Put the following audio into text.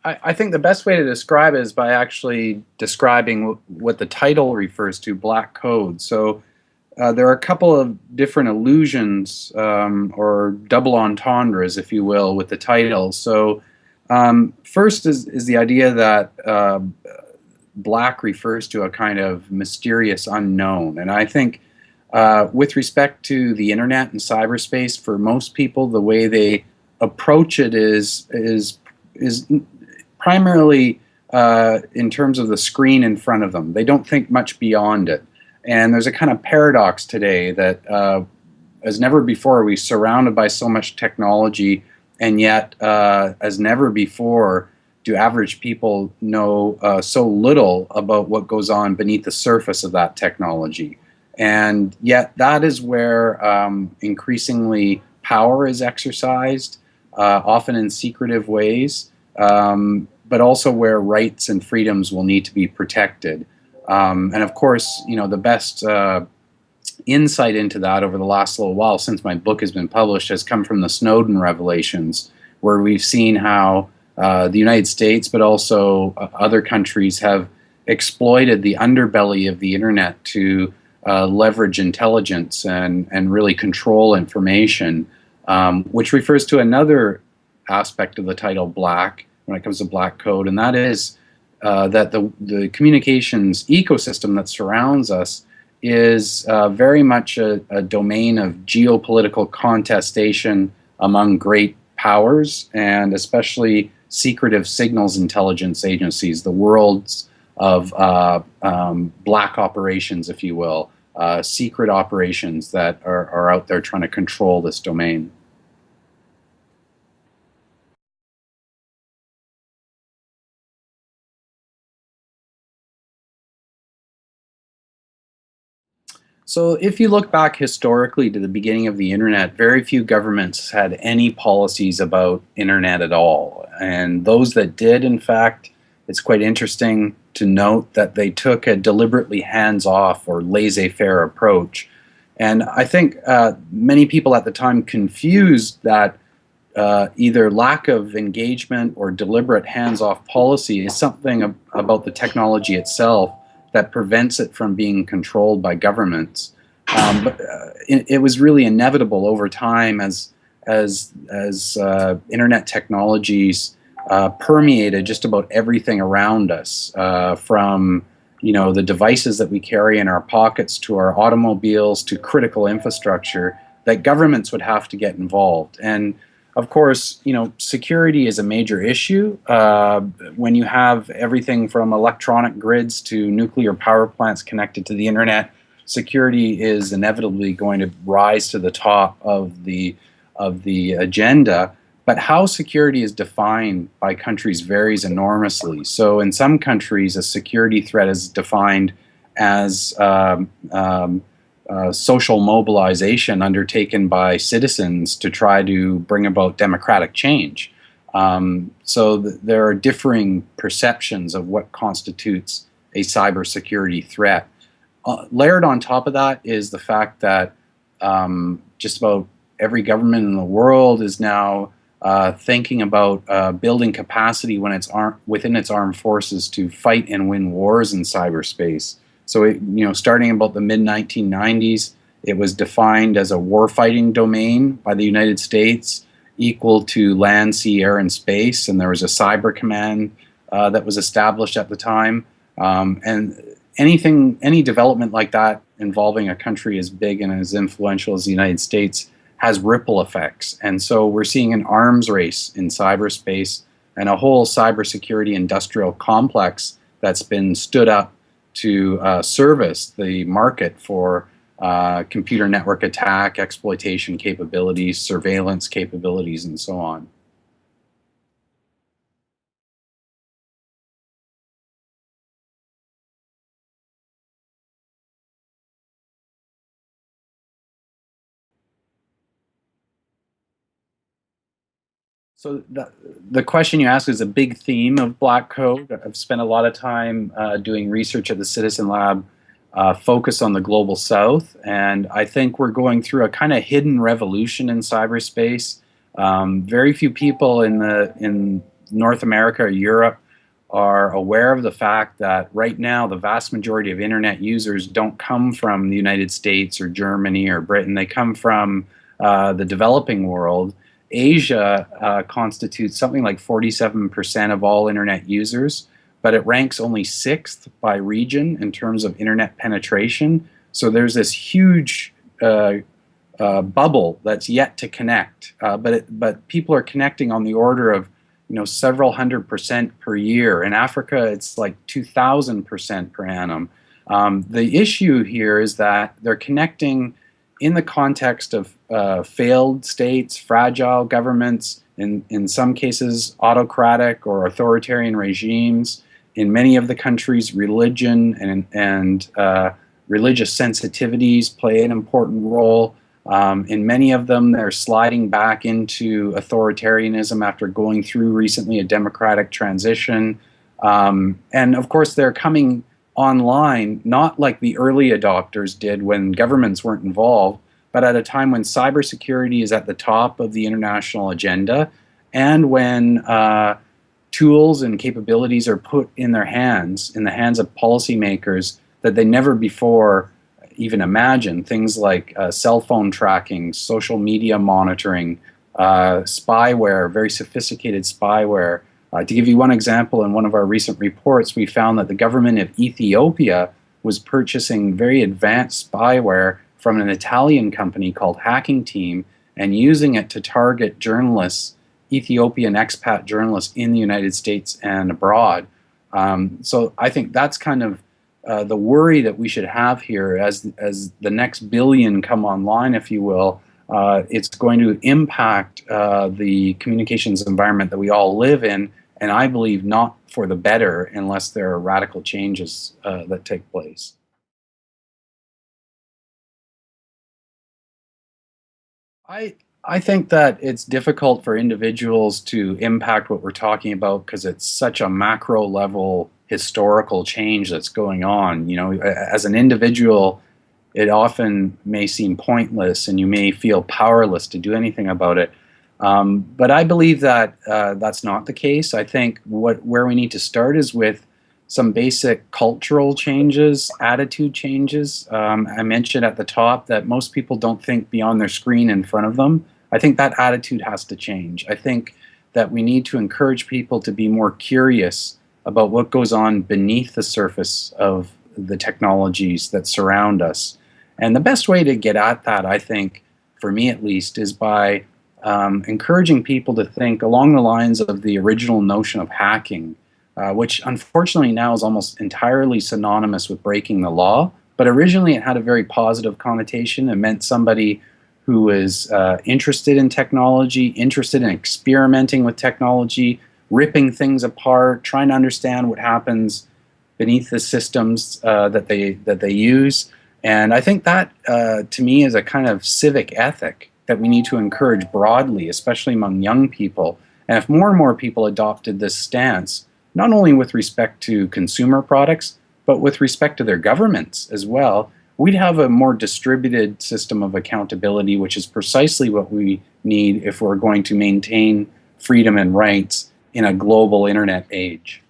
I think the best way to describe it is by actually describing what the title refers to, black code. So there are a couple of different illusions or double entendres, if you will, with the title. So first is the idea that black refers to a kind of mysterious unknown. And I think with respect to the internet and cyberspace, for most people, the way they approach it is primarily in terms of the screen in front of them. They don't think much beyond it. And there's a kind of paradox today that, as never before, we're surrounded by so much technology, and yet, as never before, do average people know so little about what goes on beneath the surface of that technology. And yet, that is where increasingly power is exercised, often in secretive ways, but also where rights and freedoms will need to be protected. And of course, you know, the best insight into that over the last little while since my book has been published has come from the Snowden revelations, where we've seen how the United States, but also other countries, have exploited the underbelly of the internet to leverage intelligence and really control information, which refers to another aspect of the title black when it comes to black code, and that is that the communications ecosystem that surrounds us is very much a domain of geopolitical contestation among great powers, and especially secretive signals intelligence agencies, the worlds of black operations, if you will, secret operations that are out there trying to control this domain. So if you look back historically to the beginning of the internet, very few governments had any policies about internet at all. And those that did, in fact, it's quite interesting to note that they took a deliberately hands-off or laissez-faire approach. And I think many people at the time confused that either lack of engagement or deliberate hands-off policy is something about the technology itself that prevents it from being controlled by governments. But it was really inevitable over time as internet technologies permeated just about everything around us, from the devices that we carry in our pockets to our automobiles to critical infrastructure, that governments would have to get involved. And of course, security is a major issue when you have everything from electronic grids to nuclear power plants connected to the internet. Security is inevitably going to rise to the top of the agenda. But how security is defined by countries varies enormously. So in some countries, a security threat is defined as social mobilization undertaken by citizens to try to bring about democratic change. So there are differing perceptions of what constitutes a cybersecurity threat. Layered on top of that is the fact that just about every government in the world is now thinking about building capacity within its armed forces to fight and win wars in cyberspace. So, starting about the mid-1990s, it was defined as a warfighting domain by the United States, equal to land, sea, air, and space. And there was a cyber command that was established at the time. And any development like that involving a country as big and as influential as the United States has ripple effects. And so we're seeing an arms race in cyberspace and a whole cybersecurity industrial complex that's been stood up to service the market for computer network attack, exploitation capabilities, surveillance capabilities, and so on. So the question you ask is a big theme of Black Code. I've spent a lot of time doing research at the Citizen Lab focused on the global south, and I think we're going through a kind of hidden revolution in cyberspace. Very few people in North America or Europe are aware of the fact that right now the vast majority of internet users don't come from the United States or Germany or Britain. They come from the developing world. Asia constitutes something like 47% of all internet users, but it ranks only sixth by region in terms of internet penetration. So there's this huge bubble that's yet to connect, but people are connecting on the order of several 100% per year. In Africa, it's like 2,000% per annum. The issue here is that they're connecting in the context of failed states, fragile governments, in some cases autocratic or authoritarian regimes. In many of the countries, religion and religious sensitivities play an important role. In many of them, they're sliding back into authoritarianism after going through recently a democratic transition. And of course, they're coming online, not like the early adopters did when governments weren't involved, but at a time when cybersecurity is at the top of the international agenda, and when tools and capabilities are put in their hands, in the hands of policymakers that they never before even imagined. Things like cell phone tracking, social media monitoring, spyware, very sophisticated spyware. To give you one example, in one of our recent reports, we found that the government of Ethiopia was purchasing very advanced spyware from an Italian company called Hacking Team and using it to target journalists, Ethiopian expat journalists in the United States and abroad. So I think that's kind of the worry that we should have here as the next billion come online, if you will. It's going to impact the communications environment that we all live in, and I believe not for the better unless there are radical changes that take place. I think that it's difficult for individuals to impact what we're talking about because it's such a macro level historical change that's going on. As an individual, it often may seem pointless and you may feel powerless to do anything about it. But I believe that that's not the case. I think where we need to start is with some basic cultural changes, attitude changes. I mentioned at the top that most people don't think beyond their screen in front of them. I think that attitude has to change. I think that we need to encourage people to be more curious about what goes on beneath the surface of the technologies that surround us. And the best way to get at that, I think, for me at least, is by encouraging people to think along the lines of the original notion of hacking, which unfortunately now is almost entirely synonymous with breaking the law. But originally it had a very positive connotation. It meant somebody who was interested in technology, interested in experimenting with technology, ripping things apart, trying to understand what happens beneath the systems that they use. And I think that, to me, is a kind of civic ethic that we need to encourage broadly, especially among young people. And if more and more people adopted this stance, not only with respect to consumer products, but with respect to their governments as well, we'd have a more distributed system of accountability, which is precisely what we need if we're going to maintain freedom and rights in a global internet age.